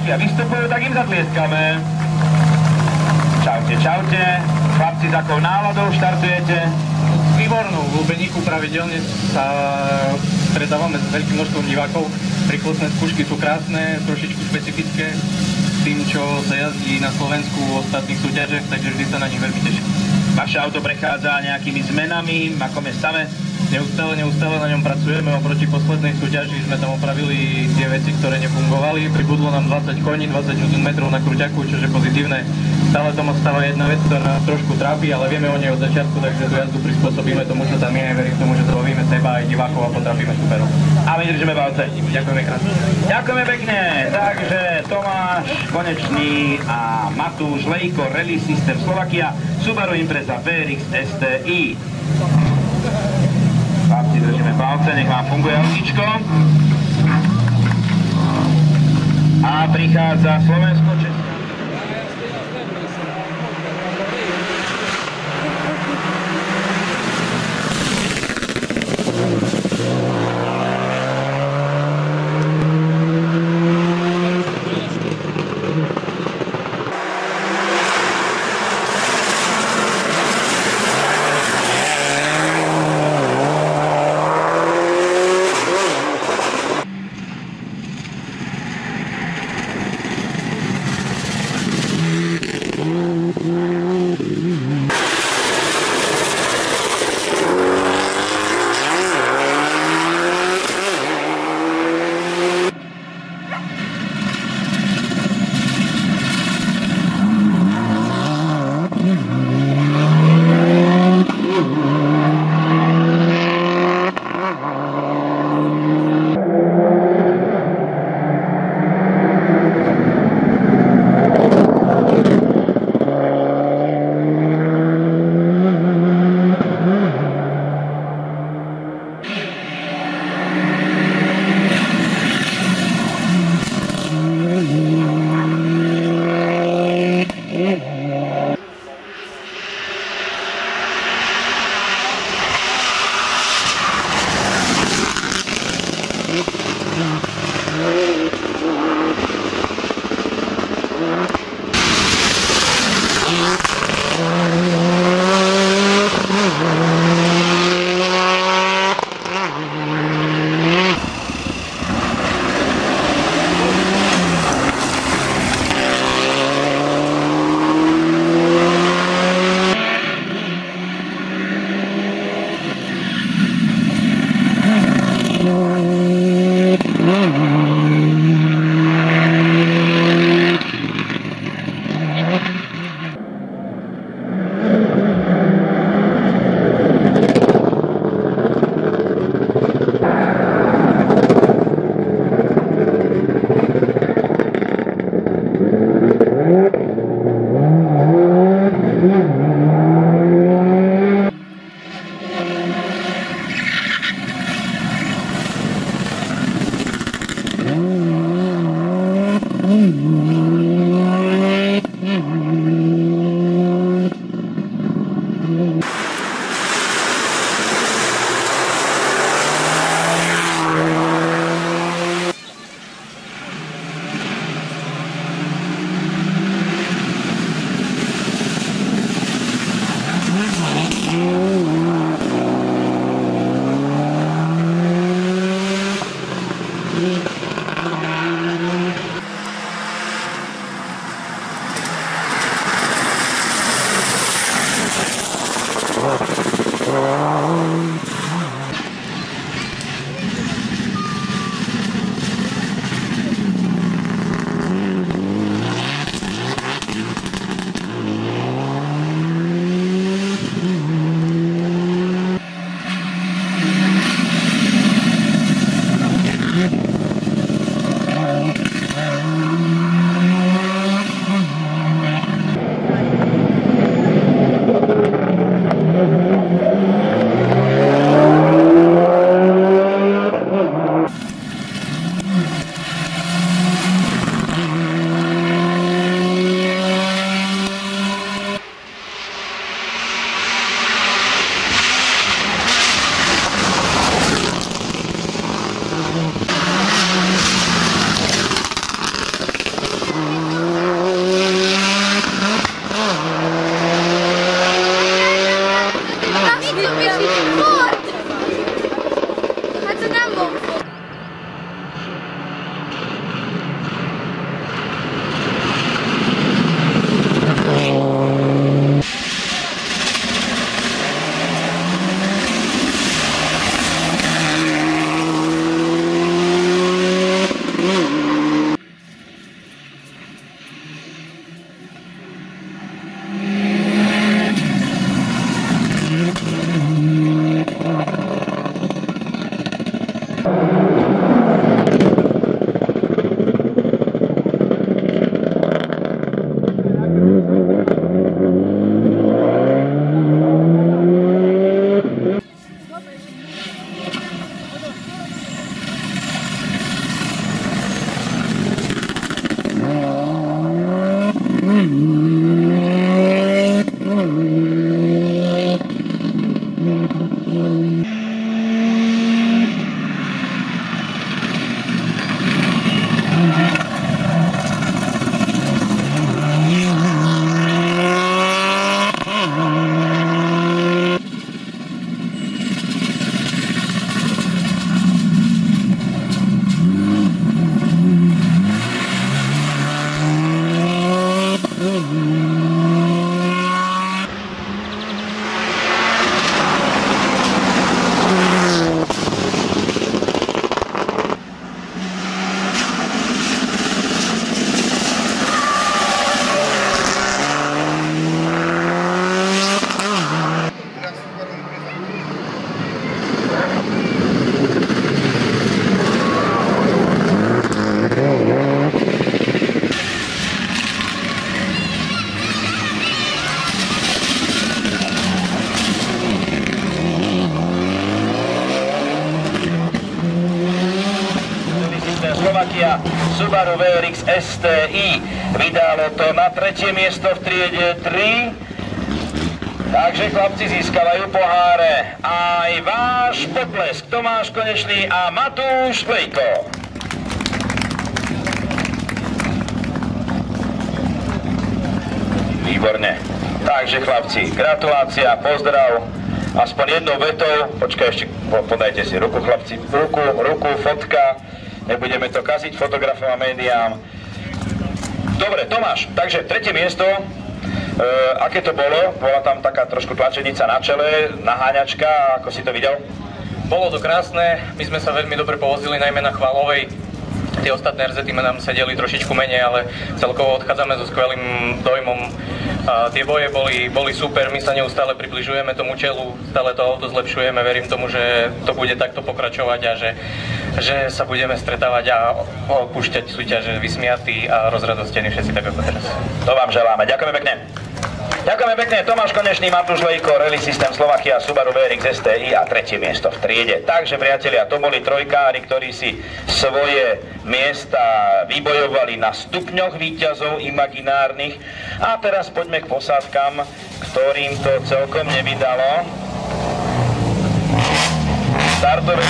a vystupujú, tak im zatlieskame. Čaute, čaute. Chlapci, s akou náladou štartujete? Výbornú, v Lubeníku pravidelne sa stretávame s veľkým množstvom divákov. Rýchlostné skúšky sú krásne, trošičku špecifické s tým, čo sa jazdí na Slovensku v ostatných súťažiach, takže vždy sa na nich veľmi teším. Vaše auto prechádza nejakými zmenami, v akom je stave? Neustále na ňom pracujeme. Oproti poslednej súťaži sme tam opravili tie veci, ktoré nefungovali. Pribudlo nám 20 koní, 20 Nm na kruťaku, čo je pozitívne. Stále tomu stáva jedna vec, ktorá nás trošku trápi, ale vieme o nej od začiatku, takže tú jazdu prispôsobíme tomu, čo tam je. Verím tomu, že zbavíme seba aj divákov a potrafíme superov. A my držíme palce. Ďakujeme krásne. Ďakujeme pekne. Takže Tomáš Konečný a Matúš Lejko, Rally System Slovakia, Subaru Impreza VRX STI. Chlapci, držíme palce, nech vám funguje autíčko. A prichádza Slovensko-Česká. Slovakia Subaru VRX STI. Vydalo to na 3. miesto v triede 3. Takže chlapci získavajú poháre. Aj váš potlesk Tomáš Konečný a Matúš Lejko. Výborne. Takže chlapci, gratulácia, pozdrav. Aspoň jednou vetou. Počkaj, ešte podajte si ruku, chlapci. Ruku, fotka. Nebudeme to kaziť fotografom a médiám. Dobre, Tomáš, takže 3. miesto. Aké to bolo? Bola tam taká trošku tlačenica na čele, naháňačka, ako si to videl? Bolo to krásne, my sme sa veľmi dobre povozili, najmä na Chválovej. Tie ostatné RZ nám sedeli trošičku menej, ale celkovo odchádzame so skvelým dojmom. Tie boje boli super, my sa neustále približujeme tomu čelu, stále to auto zlepšujeme, verím tomu, že to bude takto pokračovať a že sa budeme stretávať a opúšťať súťaže vysmiatí a rozradostení všetci tak ako teraz. To vám želáme, ďakujeme pekne. Ďakujeme pekne, Tomáš Konečný, Matúš Lejko, Rally System Slovakia, Subaru VRX STI a 3. miesto v triede. Takže priatelia, to boli trojkári, ktorí si svoje miesta vybojovali na stupňoch víťazov imaginárnych. A teraz poďme k posádkam, ktorým to celkom nevydalo. Startové